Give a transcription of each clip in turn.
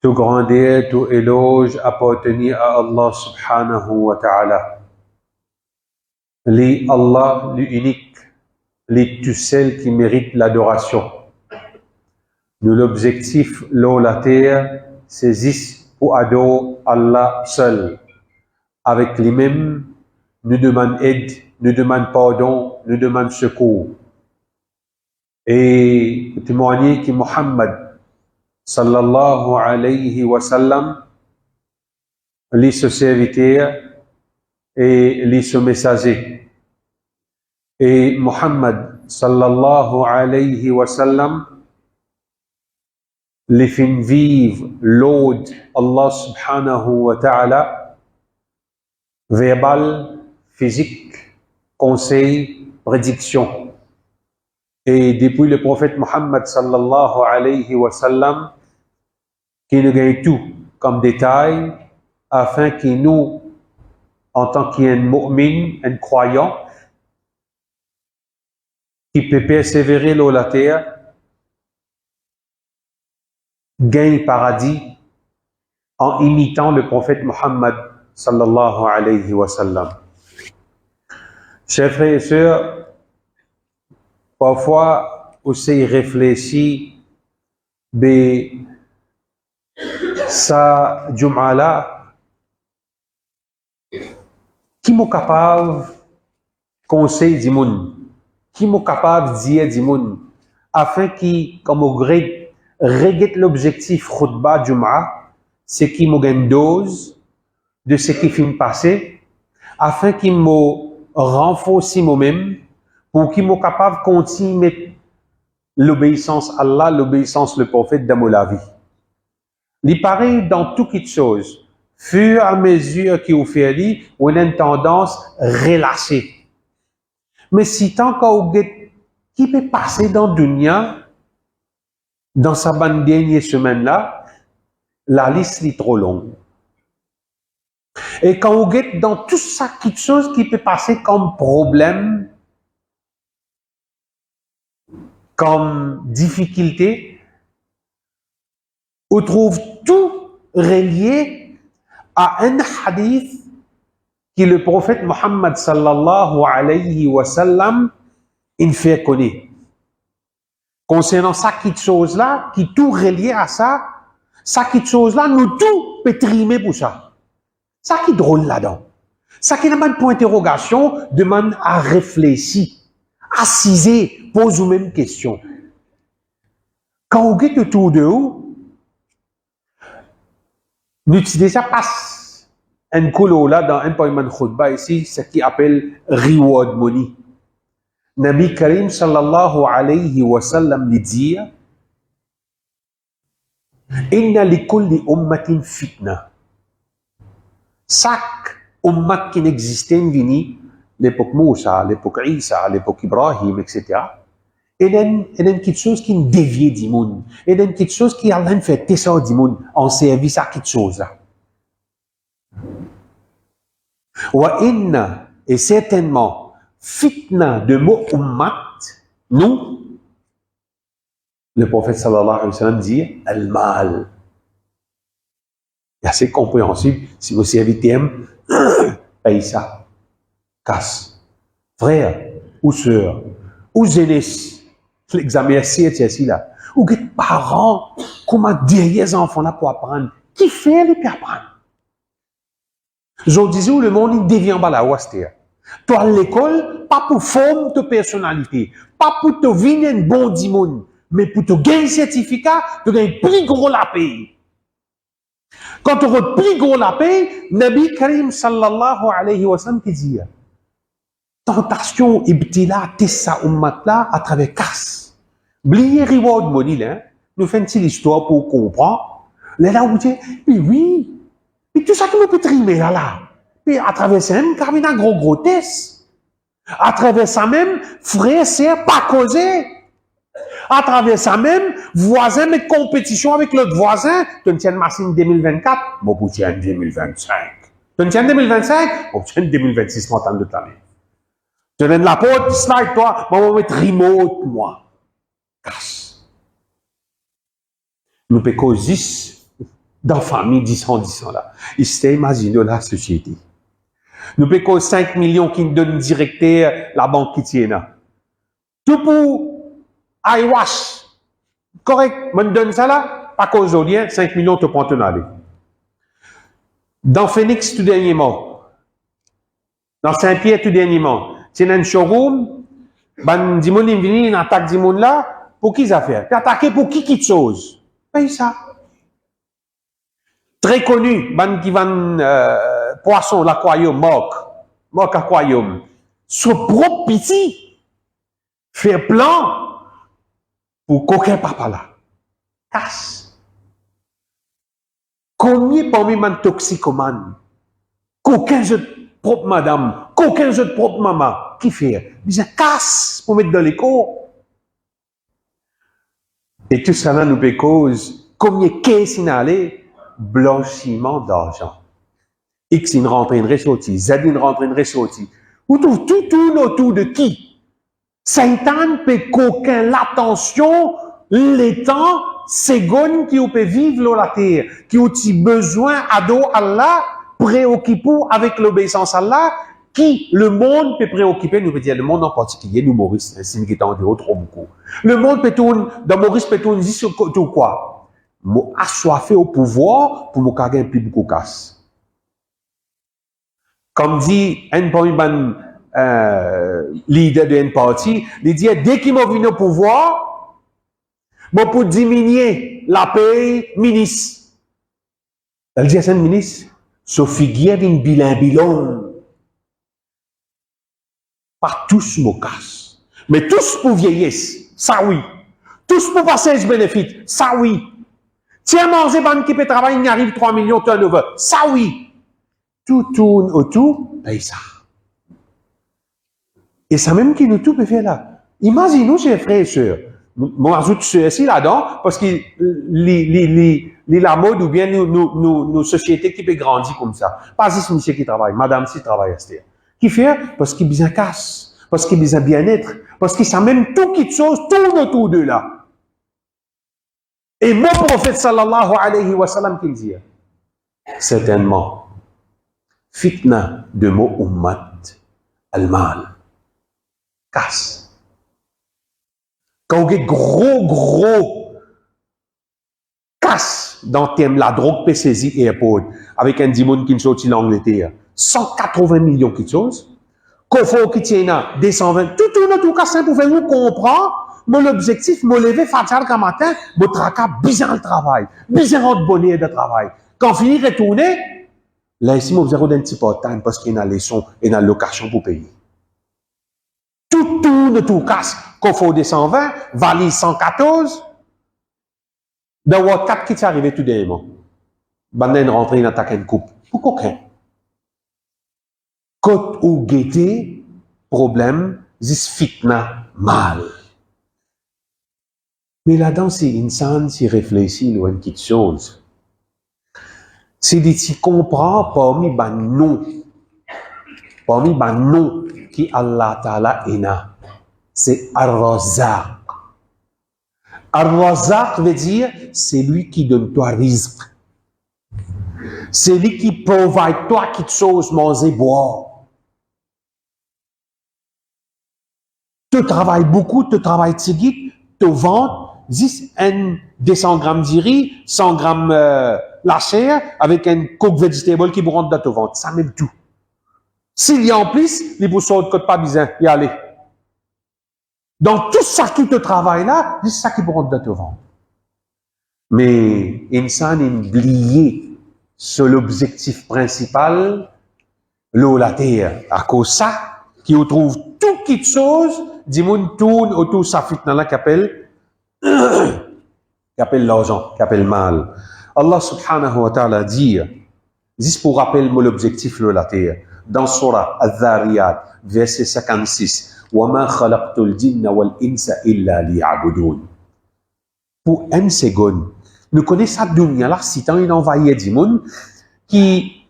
Tout grandeur, tout éloge appartenir à Allah subhanahu wa ta'ala. Allah, l'unique, tout seul qui mérite l'adoration. Nous l'objectif, l'eau, la terre, saisissent pour adorer Allah seul. Avec lui-même, nous demande aide, nous demande pardon, nous demande secours. Et témoigner que Muhammad sallallahu alayhi wa sallam, lui ce serviteur et lui ce messager. Et Muhammad sallallahu alayhi wa sallam, les fin vivre l'ode Allah subhanahu wa ta'ala, verbal, physique, conseil, prédiction. Et depuis le prophète Muhammad sallallahu alayhi wa sallam, qui nous gagne tout comme détail, afin que nous, en tant qu'un mu'min, un croyant, qui peut persévérer sur la terre, gagne paradis en imitant le prophète Muhammad sallallahu alayhi wa sallam. Chers frères et sœurs, parfois aussi réfléchir de sa Jum'ala qui m'est capable conseil du monde, qui m'est capable dire du monde, afin qu'il, comme au gré, regrette l'objectif khutbah Jum'a, c'est qu'il m'ait une dose de ce qui finit passé, afin qu'il m'ait renforcé moi-même, pour qu'il m'ait capable de continuer l'obéissance à Allah, l'obéissance le prophète dans la vie. Il paraît dans toute chose, fur et à mesure qu'il fait lui, on a une tendance relâchée. Mais si tant qu'on qui peut passer dans le dunya, dans sa bonne dernière semaine-là, la liste est trop longue. Et quand on guette dans tout ça, quelque chose qui peut passer comme problème, comme difficulté, on trouve tout relié à un hadith que le prophète Muhammad sallallahu alayhi wa sallam il fait connaître. Concernant ça, quelque chose là, qui tout relié à ça, ça quelque chose là, nous tout peut trimer pour ça. Ça qui est drôle là-dedans. Ça qui n'a pas de point d'interrogation, demande à réfléchir, assiser, pose vous-même question. Quand on guette autour de vous, nous déjà passe un colo là dans un point de khutbah ici, ce qui appelle reward money. Nabi Karim sallallahu alayhi wa sallam lui dit Inna li kulli ummatin fitna. Chaque ummat qui n'existait vini, l'époque Moussa, l'époque Isa, l'époque Ibrahim, etc. Il y a quelque chose qui nous dévie du monde. Il y a quelque chose qui a fait tessor du monde en service à quelque chose. Wa inna, et certainement, fitna de mot ummat, nous, le prophète sallallahu alayhi wa sallam dit al-mal. C'est assez compréhensible si vous servitez, paye ça, casse. Frère, ou sœur, ou jeunesse, l'examen c'est ici là, ou les parents, comment derrière les enfants là pour apprendre, qui fait les pour apprendre. Je disais où le monde il devient bas la ouastia. Toi à l'école, pas pour former ta personnalité, pas pour te venir un bon dimon, mais pour te gagner un certificat, tu gagnes plus gros la paye. Quand tu as plus gros la paye, Nabi Karim sallallahu alayhi wa sallam qui dit tentation ibtila tessa ummat là à travers casse. Blier reward money là, nous faisons une petite histoire pour comprendre. Là où tu dis, puis oui, puis tout ça qui me peut trimer là. Puis à travers ça même, car il y a un gros test. À travers ça même, frère, sœur, pas causer. À travers ça même, voisin met compétition avec l'autre voisin. Tu tiens une machine 2024, bon, tu tiens 2025. Tu tiens 2025, bon, tu tiens 2026, montant de l'année. Tu donnes la porte, slide toi, bon, on va mettre remote, moi. Casse. Nous pouvons causer dans la famille, 10 ans là. Et c'était, imaginez la société. Nous payons 5 millions qui nous donnent directeur la banque qui tient là. Tout pour eyewash. Correct, je me donne ça là, pas cause d'audience, 5 millions te prend ton aller. Dans Phoenix, tout dernièrement. Dans Saint-Pierre, tout dernièrement. C'est un showroom, ben, dis-moi, il vient, il attaque dis-moi là, pour qui ça fait? Attaquer pour qui chose? Paye ça. Très connu, ben, qui vend, poisson, l'aquarium, mock aquarium. Son propre petit, faire plan, pour qu'aucun papa là. Casse. Combien parmi les toxicomanes, qu'aucun jeu de propre madame, qu'aucun jeu de propre maman, qui fait? Ils casse pour mettre dans les cours. Et tout ça là nous fait cause, combien qu'est-ce qu'il allait? Blanchiment d'argent. X une rentre une ressortie, Z une rentre une ressortie. Ou tout autour de qui? Satan peut qu'aucun l'attention, les temps, secondes qui peut vivre sur la terre, qui ont besoin ado Allah, préoccupé avec l'obéissance à Allah, qui le monde peut préoccuper, nous peut dire le monde en particulier, nous Maurice, ainsi qui est en dehors trop beaucoup. Le monde peut tourner, dans Maurice peut tourner sur tout quoi? Moi assoiffé au pouvoir pour me carrer un plus beaucoup casse. Comme dit un leader de une partie, il dit dès qu'il m'a venu au pouvoir, bon pour diminuer la paye ministre. Elle dit à un ministre, Sophie Guerre d'une bilan. Pas tous me casse. Mais tous pour vieillesse, ça oui. Tous pour passer ce bénéfice, ça oui. Tiens, manger, ban qui peut travailler, il y arrive 3 millions de turnover, ça oui. Tout tourne autour, paye ça. Et ça même qui nous tout peut faire là. Imaginez-nous, chers frères et sœurs, moi ajoute ceci là-dedans, parce que la mode ou bien nos sociétés qui peut grandir comme ça. Pas si monsieur qui travaille, madame si travaille à ce qui fait? Parce qu'il besoin casse, parce qu'il besoin bien-être, parce qu'il sait même tout qui chose tourne autour de là. Et mon prophète sallallahu alayhi wa sallam qu'il dit, certainement, fitna de mon ummat, al-mal, casse. Quand on a gros casse dans le thème la drogue peut saisir airport, avec un dimon qui sorti l'Angleterre, 180 millions de choses, qu'on faut qui tient là, 220, tout cas, simple pour faire nous comprendre, mon objectif, me lever, fatal qu'un matin, mon tracas, bien le travail, bien le bonheur de travail. Quand finit retourner, là, ici, mon zéro d'un petit peu de temps, parce qu'il y a les sons et la location pour payer. Tout casse, qu'on faut 220, valise 114, dans World 4 qui est arrivé tout dernièrement. Banden rentré, il attaque une coupe. Pourquoi qu'un? Côte ou guetté, problème, zis fitna, mal. Mais là-dedans, c'est insan, si réfléchit, ou une petite chose. C'est de s'y comprendre parmi ban non, qui Allah Ta'ala ina. C'est Ar-Razaq. Ar-Razaq veut dire, c'est lui qui donne toi rizq. C'est lui qui provide toi quelque chose, manger, boire. Tu travailles beaucoup, tu travailles tigit, tu vends 200 grammes de riz, 100 grammes la chair, avec un coke vegetable qui vous rentre dans ton ventre. Ça même tout. S'il y a en plus, les boussons de côte pas besoin y aller. Donc tout ça qui te travaille là, c'est ça qui vous rentre dans ton ventre. Mais insan oublié sur l'objectif principal, l'eau, la terre. À cause de ça, qui retrouve toute petite chose, du monde tourne autour de sa fitna là qu'appelle l'argent, qu'appelle mal. Allah subhanahu wa ta'ala dit, juste pour rappeler l'objectif de la terre, dans Surah Al-Dhariyat, verset 56, وَمَا خَلَقْتُ الْجِنَّ وَالْإِنسَ إِلَّا لِيَعْبُدُونَ. Pour une seconde, nous connaissons cette dunya là, si tant il envahit du monde, qui,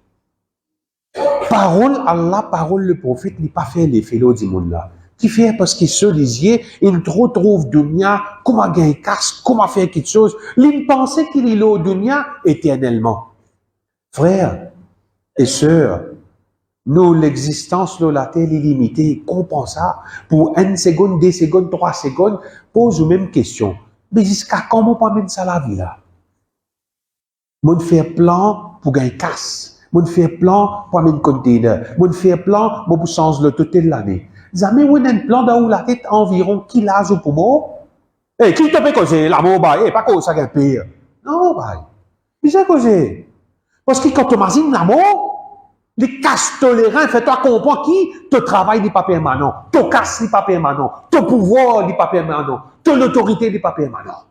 parole Allah, parole le prophète, n'est pas fait les félos du monde là. Qui fait parce qu'il se lisier, il retrouve dunya, comment gagner casse, comment faire quelque chose. Il pensait qu'il est là au dunya éternellement. Frères et sœurs, nous, l'existence de la terre est limitée. Comprends ça. Pour 1 seconde, 2 secondes, 3 secondes, pose la même question. Mais jusqu'à comment on peut ça la vie là? Mon faire plan pour gagner casse. Mon faire plan pour amener un container. Mon faire plan pour changer le total de l'année. Jamais on a un plan dans la tête environ qui l'âge au poumon. Eh, qui te fait causer l'amour, bah, eh, pas cause ça gagne pire. Non, bah. Qui c'est causer? Parce que quand tu imagines l'amour, les casses tolérants, fais-toi comprendre qui te travail n'est pas permanent, ton casse n'est pas permanent, ton pouvoir n'est pas permanent, ton autorité n'est pas permanent.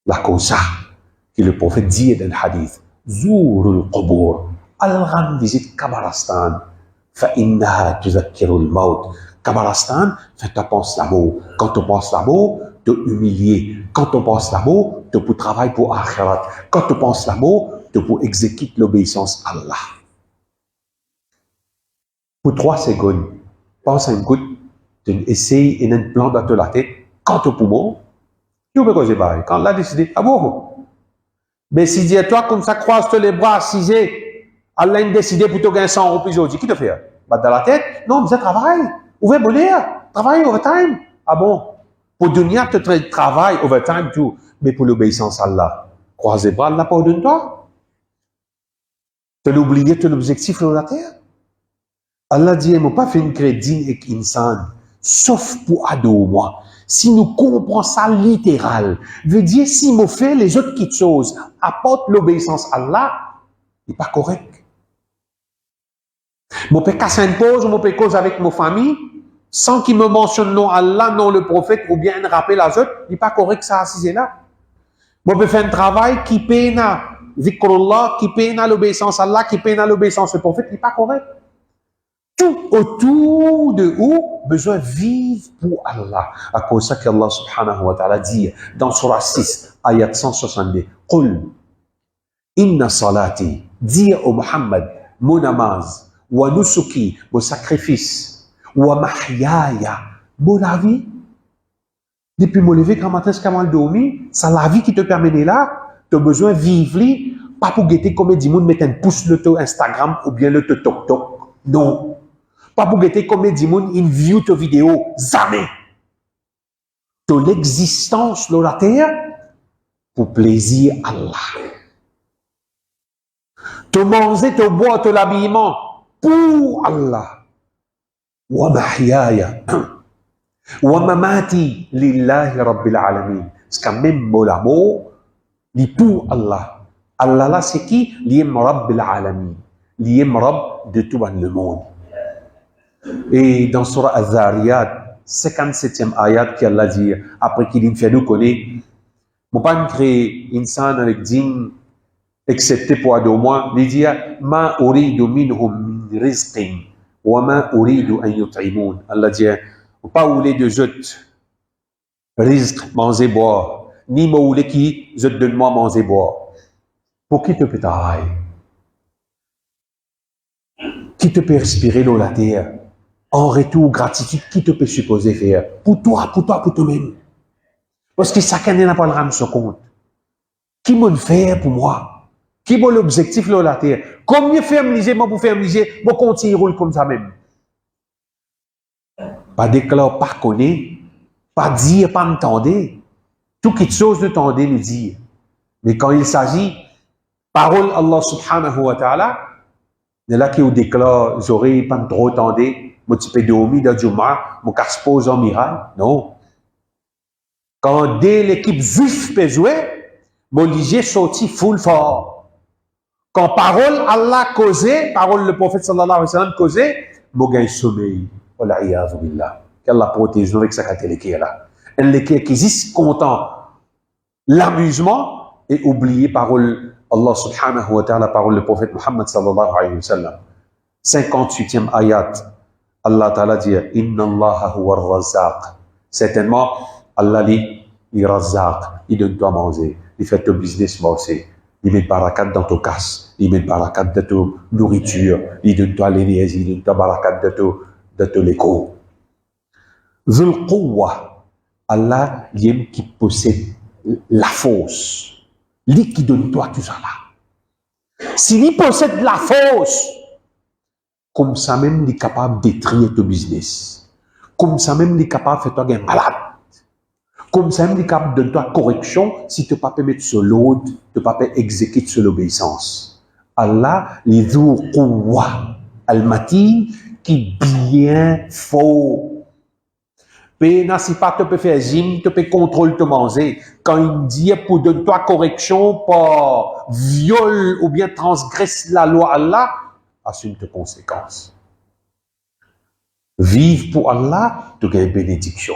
La cause ça, que le prophète dit dans le hadith, Zourul Qubur, al-Ram visite Kabalastan, fa'innaha tuzakkirul maut. Kabalastan, fais-toi penser l'amour. Quand tu penses l'amour, te humilier. Quand tu penses l'amour, tu peux travailler pour Akhirat. Quand tu penses l'amour, tu peux exécuter l'obéissance à Allah. Pour 3 secondes, pense à une goutte, tu essayes et un plan dans la tête, quand tu poumon, tu peux causer pareil. Quand Allah a décidé, ah bon? Mais si dis-toi comme ça, croise les bras, assisé, Allah a décidé pour te gagner 100 € plus aujourd'hui, qui te fait? Bah, dans la tête? Non, mais ça travaille. Ouvre bonheur, travaille overtime. Ah bon? Pour dunya, tu travailles overtime tout, mais pour l'obéissance à Allah, croise les bras, Allah pardonne-toi. Tu as oublié ton objectif sur la terre? Allah dit, moi pas fait une crédit avec insan, sauf pour ado moi. Si nous comprenons ça littéral, veut dire si moi fait les autres petites choses, apporte l'obéissance à Allah, n'est pas correct. Moi peux casser une pause, moi peux cause avec ma famille, sans qu'il me mentionne non Allah, non le prophète, ou bien rappeler les autres, n'est pas correct ça assisé là. Moi peux faire un travail qui peine à zikrullah, qui peine à l'obéissance à Allah, qui peine à l'obéissance au prophète, n'est pas correct. Tout autour de où besoin vivre pour Allah. À cause ça qu'Allah subhanahu wa ta'ala dit dans Surah 6, ayat 162, Qul, inna salati, dire au Muhammad, mon namaz, wa nusuki, mon sacrifice, wa mahyaya, mon la vie. Depuis mon lever, quand matin, jusqu'à mal dormi, c'est la vie qui te permet de là, tu as besoin de vivre, pas pour guetter comme du monde mettre un pouce le taux Instagram ou bien le TikTok. Non. Pas pour guetter comme du monde une view de vidéo. Jamais. De l'existence de la terre pour plaisir à Allah. Te manger, te boire, te l'habillement pour Allah. Wa mahyaya. Wa mamati lillahi rabbil alamin. C'est quand même l'amour, li pour Allah. Allah là, c'est qui? L'im rabbil alamin. L'im rab de tout le monde. Et dans Surah Al-Zariyat, 57e ayat qu'Allah dit, après qu'il fait nous connaître, mon pas créer insan avec din, excepté pour deux mois, il dit, ma uridu minhum min rizqin, wa ma uridu an yut'imun. Allah dit, pas où les deux autres, rizq, manger, boire, ni ma où les qui, je te donne moi manger, boire. Pour qui te peut travailler? Qui te peut respirer dans la terre? En retour, gratitude, qui te peut supposer faire? Pour toi, pour toi-même. Parce que chacun n'a pas le rame sur compte. Qui m'a fait pour moi? Qui m'a l'objectif de la terre? Combien faire miser, moi pour faire miser, moi continuer roule comme ça même. Pas déclare, pas connaître, pas dire, pas entendre. Toute quelque chose de tendre nous dire. Mais quand il s'agit, parole Allah subhanahu wa ta'ala, de là qui vous déclare, j'aurais pas trop tendre, moi tu peux dormir dans Juma, moi casse pose en miracle. Non. Quand dès l'équipe juive peut jouer, mon ligier sorti full fort. Quand parole Allah causait, parole le prophète sallallahu alayhi wa sallam causait, mon gagne sommeil. Wallah iyadhu billah. Qu'Allah protège nous avec sa catéléquée là. Un léqué qui existe content l'amusement et oublier parole Allah subhanahu wa ta'ala, parole le prophète Muhammad sallallahu alayhi wa sallam. 58e ayat. Allah ta'ala dit, Inna Allah huwa ar-razzaq. Certainement, Allah dit, il razzaq, il donne toi à manger, il fait ton business marcher, il met barakat dans ton casse, il met barakat dans ta nourriture, il donne toi l'énergie, il donne toi barakat dans ton écho. Dhul Quwwa, Allah, il qui possède la force. Lui qui donne toi tout ça là. S'il possède la force, comme ça même, il est capable de détruire ton business. Comme ça même, il est capable de faire toi un malade. Comme ça même, il est capable de donner toi correction si tu ne peux pas permettre sur l'autre, tu ne peux pas exécuter sur l'obéissance. Allah, les Dhul Quwwa, Al-Matin, qui bien fort. Si pas tu peux faire gym, tu peux contrôler te manger. Quand il dit pour donner toi correction par viol ou bien transgresse la loi Allah, assume tes conséquences. Vive pour Allah, tu gagnes bénédiction.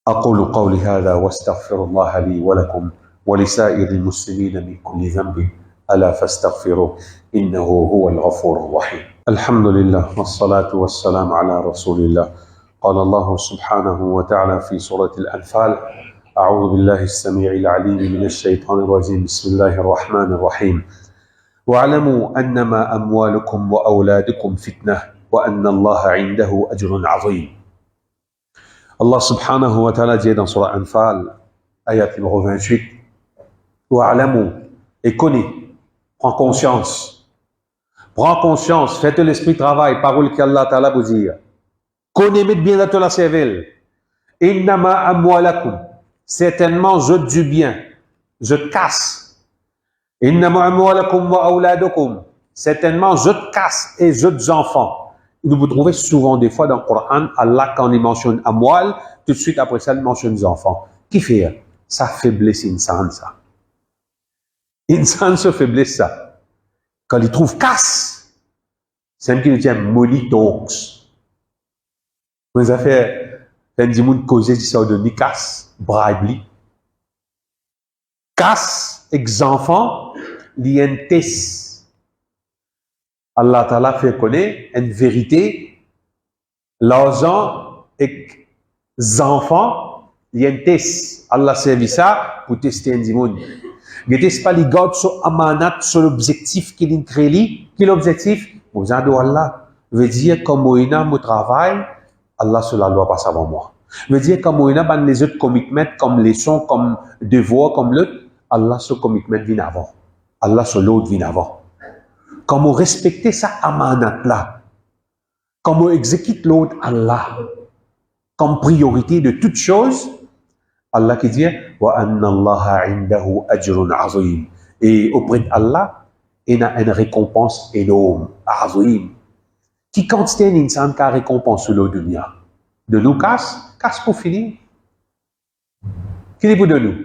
أقول قولي هذا واستغفر الله لي ولكم ولسائر المسلمين من كل ذنب ألا فاستغفروه إنه هو الغفور الرحيم. الحمد لله والصلاة والسلام على رسول الله. قال الله سبحانه وتعالى في سورة الأنفال: أعوذ بالله السميع العليم من الشيطان الرجيم بسم الله الرحمن الرحيم. واعلموا أنما أموالكم وأولادكم فتنة وأن الله عنده أجر عظيم. Allah subhanahu wa ta'ala dit dans Surah Anfal, ayat numéro 28, Wa'alamu, et connais, prends conscience, faites l'esprit travail, parole qu'Allah ta'ala vous dit. Connais bien à te la servir. Innama amwalakum, certainement je du bien, je casse. Innama amwalakum wa awladukum, certainement je casse et je des enfants. Nous vous trouvez souvent des fois dans le Coran, Allah, quand il mentionne Amwal, tout de suite après ça, il mentionne les enfants. Qui fait ça? Faiblesse insan, ça. Insan se faiblesse, ça. Quand il trouve casse, c'est un qui nous dit money talks. Vous avez fait du monde causer ça de ni casse, bribery. Casse, ex-enfant, lientes. Allah Ta'ala fait connaître une vérité, l'argent et les enfants, lientes. Allah servi ça pour tester un monde. N'est-ce pas les gars sur amanat, sur l'objectif qu'il a créé, quel objectif? Vous avez Allah. Veut dire, comme moi, mon travail, Allah sur la loi passe avant moi. Veut dire, comme moi, les autres commitments, comme leçons, comme devoirs, comme l'autre, Allah sur commitment vient avant. Allah sur l'autre vient avant. Comment respecter sa amanat-là, comment exécuter l'autre Allah, comme priorité de toutes choses, Allah qui dit wa anna Allah indahu ajrun azim, et auprès d'Allah il y a une récompense énorme, azim, qui contient une insan qui récompense sur le dunya. De nous casse pour finir. Qui est pour de nous?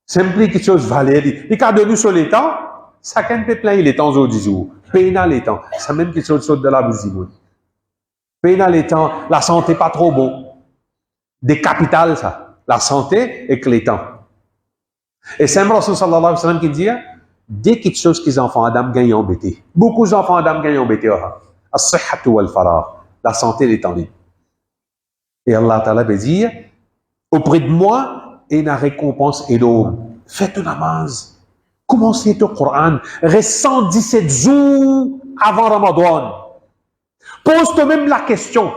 Simplement quelque chose valeur. Il cas de nous sur les temps. Chacun peut plaindre les temps aujourd'hui. Pénal les temps. Ça même quelque chose de la bougie. Pénal les temps. La santé pas trop bon. Des capitales, ça. La santé et que les temps. Et c'est Rasul sallallahu alayhi wa sallam qui dit, dès quelque chose que les enfants Adam gagnent embêté. Beaucoup d'enfants Adam gagnent embêté. As-sihhatu wal farah. La santé et les temps. Et Allah Ta'ala veut dire, auprès de moi, il y a une récompense énorme. Faites une namaz. Commencez le Coran. Reste 117 jours avant Ramadan. Pose-toi même la question.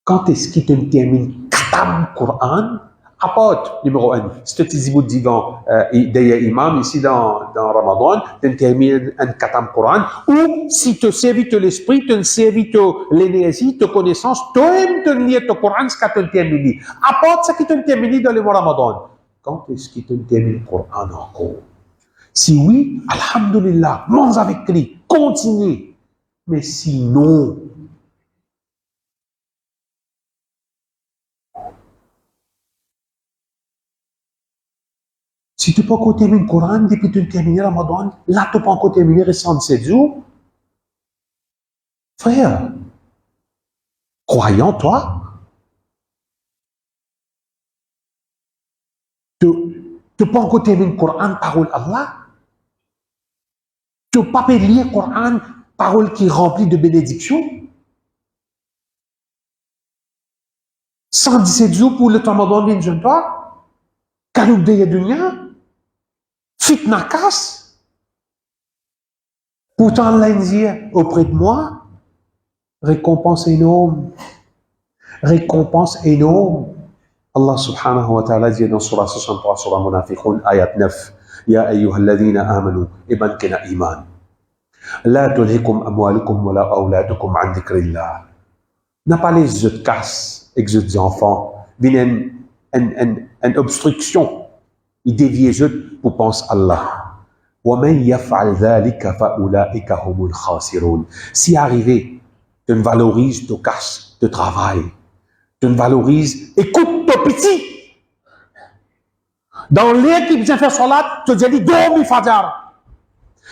Quand est-ce qu'il te termine Khatam Coran? Apporte, numéro 1. Si tu dis divan d'ailleurs imam ici dans Ramadan, tu termines un Khatam Coran. Ou si tu servis de l'esprit, tu servis de l'énergie, de connaissance, tu aimes te lire le Coran, ce que tu termines. Apporte ce qui te termine dans le mois Ramadan. Quand est-ce qu'il te termine le Coran encore? Si oui, alhamdulillah, mange avec lui, continue. Mais sinon, si tu ne peux pas encore terminer le Coran depuis que tu termines le Ramadan, là tu ne peux pas encore terminer les 107 jours. Frère, croyant toi, tu ne peux pas encore terminer le Coran, parole Allah. Tu ne peux pas lire le Coran, parole qui est remplie de bénédictions. 117 jours pour le Ramadan, bien jeune toi. Kaloub de dunya. Fitna casse. Pourtant, Allah dit auprès de moi, récompense énorme. Récompense énorme. Allah subhanahu wa ta'ala dit dans Surah 63, Surah Munafiqun, ayat 9, Ya ayyuhalladhina amanu, iban kena iman. La tulhikum amwalukum wa la awladukum an dhikrillah. N'a pas les autres casses avec les autres enfants. Viennent une obstruction. Ils dévient les autres pour penser à Allah. وَمَنْ يَفْعَلْ ذَلِكَ فَأُولَٰئِكَ هُمُ الْخَاسِرُونَ. Si arrivé, tu ne valorises ton casse de travail. Tu ne valorises, écoute ton petit. Dans l'air qui vient faire salat, tu dis, dormi fajar.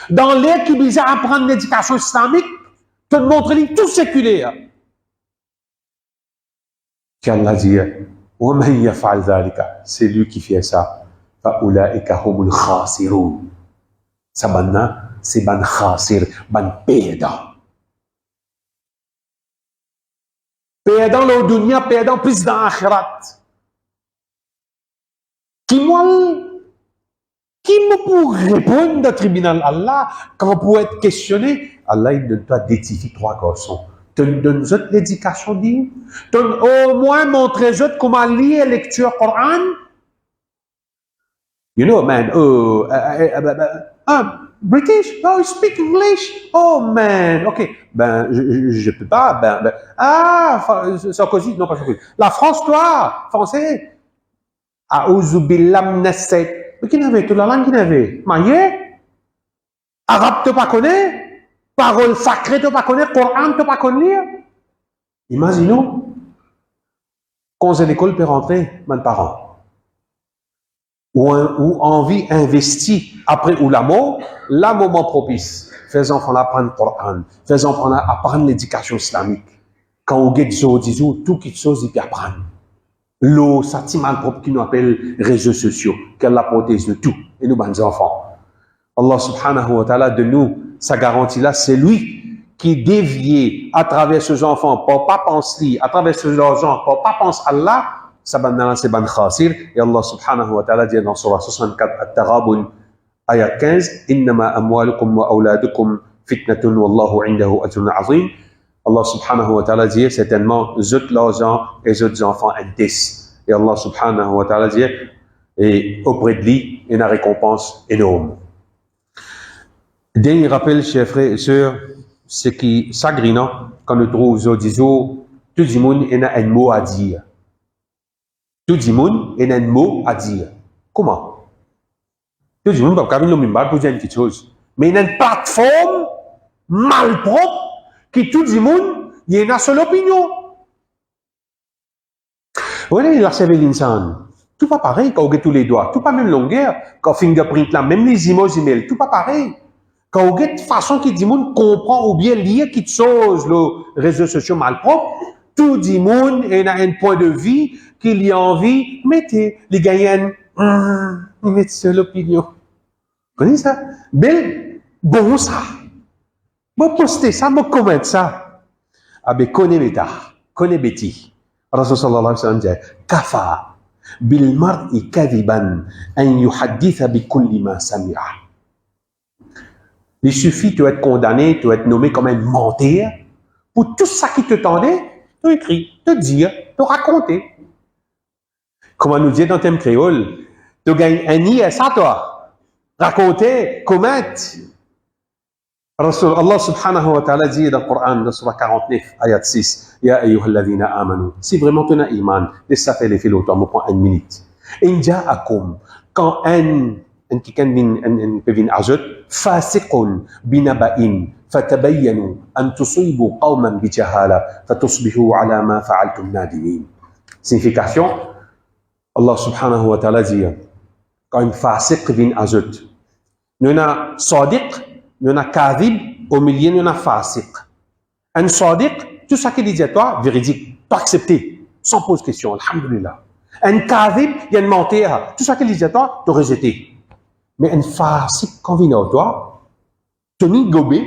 Dans l'air qui vient apprendre l'éducation islamique, tu te montres tout séculaire. Qu'Allah dit, وَمَنْ يَفْعَلْ ذَلِكَ. C'est lui qui fait ça. فَأُولَٰئِكَ هُمُ الْخَاسِرُونَ. Ça, c'est ban khasir, ban perdant. Perdant le dunya, perdant plus dans l'akhirat. Qui me pour répondre au tribunal Allah, quand pour être questionné, Allah il donne toi d'édifier 3 garçons. Tu donnes l'éducation dit, tu au moins montrer comment lire lecture Coran. You know, man, British? No, you speak English? Oh, man, ok. Ben, je peux pas, Sarkozy, non, pas Sarkozy. La France, toi, français. Aouzubillah mnasset. Mais qui n'avait, toute la langue qui n'avait? Maïe? Arabe, tu pas connais? Parole sacrée, tu pas connais? Coran, tu pas connais? Imaginons. Quand à l'école peut rentrer, mes parents. Ou envie investie après ou la mort propice. Fais enfants apprendre le Coran, fais enfants apprendre l'éducation islamique. Quand on get tout quelque chose, il peut apprendre. L'eau, ça c'est mal propre qui nous appelle réseaux sociaux, qu'elle la protège de tout. Et nous, bons enfants. Allah subhanahu wa ta'ala de nous, sa garantie là, c'est lui qui dévie à travers ses enfants pour pas penser, à travers ses enfants pour pas penser à Allah. Sabana c'est ban khasir et Allah subhanahu wa ta'ala dit dans surah 64 At-Taghabun ayat 15 innama amwalukum wa auladukum fitnatun wallahu indahu ajrun azim. Allah subhanahu wa ta'ala dit certainement zut l'argent et zut enfants un test et Allah subhanahu wa ta'ala dit et auprès de lui il y a une récompense énorme. Dernier rappel chers frères et sœurs, ce qui s'agrinant quand nous trouvons aujourd'hui tout le monde il a un mot à dire. Tout le monde a un mot à dire. Comment? Tout le monde va pas pour dire quelque chose. Mais il y a une plateforme malpropre qui tout le monde, il y a une seule opinion. Voilà, il a servi l'insan. Tout pas pareil quand on regarde tous les doigts. Tout pas même longueur. Quand fingerprint là, même les images email, tout pas pareil. Quand on regarde façon que le monde comprend ou bien lire quelque chose, les réseaux sociaux malpropres, tout le monde a un point de vue qu'il y a envie, mettez les gagnants, ils mettent sur l'opinion. Vous connaissez ça? Bon ça. Bon poster ça, bon commenter ça. Ah ben, connais Betty. Rasul sallallahu alayhi wa sallam dit, Kafa bil mar'i kadiban an yuhadditha bi kulli ma sami'a. Il suffit de être condamné, de être nommé comme un menteur, pour tout ça qui te tendait, te écrire, te dire, te raconter. Comment nous dire dans le thème créole, tu gagnes un nid à ça, toi. Raconter, commettre. Allah subhanahu wa ta'ala dit dans le Coran, dans Surah 49, ayat 6, Ya ayyuhalladhina amanu. Si vraiment tu as iman, laisse-ça faire les filotes, on me prend une minute. Inja'akum, quand quelqu'un vient ajouter, fasiqun binaba'in, fatabayyanu, an tusibu qawman bijahala, fatusbihu ala ma fa'altum nadimin. Signification, Allah subhanahu wa ta'ala dit, quand un fasiq vient ajouter, nous avons sadiq, nous avons kadhib, au milieu nous avons fasiq. Un sadiq, tout ça qu'il dit à toi, véridique, pas accepté, sans poser question, alhamdulillah. Un kadhib, il y a une menteur, tout ça qu'il dit à toi, tu rejeté. Mais un fasiq, quand vient à toi, tu ni gobé,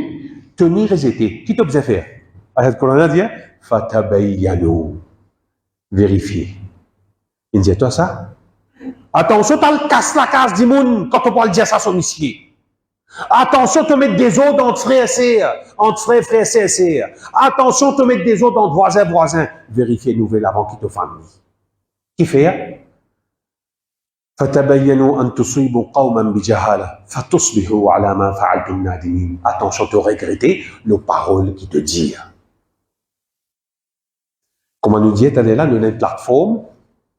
tu ni rejeté. Qui t'as besoin de faire? Ayat Coran dit, fatabayyanu, vérifier. Il dit à toi ça? Attention, tu casse la case du monde quand on parle dire ça sur ici. Attention de mettre des autres entre frères et sœurs, entre frères et sœurs. Attention de mettre des autres entre voisins. Vérifiez nouvelle avant qu'ils te fassent. Qui fait? فتبينوا أن تصيبوا قوما بجهالة فتصبحوا على ما فعلتم نادمين. Attention de regretter les paroles qui te disent. Comme on nous dit, là, nous avons une plateforme,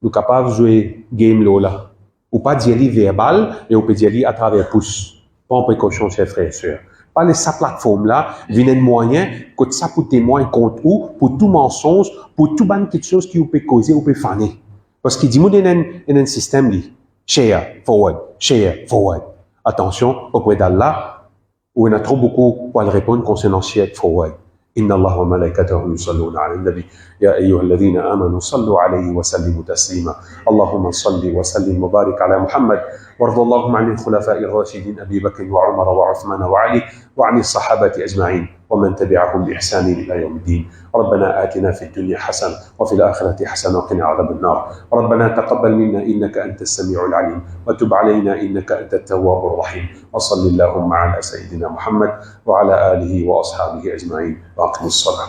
nous sommes capables de jouer game là. Ou pas d'y aller verbal, et on peut y aller à travers pouce. Pas en précaution, chers frères et sœurs. Pas les sa plateforme là, vient un moyen, que ça pour témoin contre vous, pour tout mensonge, pour tout ban quelque chose qui vous peut causer, ou peut faner. Parce qu'il dit, moi, il y a un système, là. Share, forward. Attention, auprès d'Allah, où il y a trop beaucoup pour répondre concernant share, forward. إن الله وملائكته يصلون على النبي يا أيها الذين آمنوا صلوا عليه وسلموا تسليما اللهم صل وسلم وبارك على محمد وارض اللهم عن الخلفاء الراشدين أبي بكر وعمر وعثمان وعلي وعن الصحابة أجمعين ومن تبعهم بإحسان إلى يوم الدين ربنا آتنا في الدنيا حسنة وفي الآخرة حسنة وقنا عذاب النار ربنا تقبل منا إنك أنت السميع العليم وتب علينا إنك أنت التواب الرحيم وصل اللهم على سيدنا محمد وعلى آله وأصحابه أجمعين وأقم الصلاة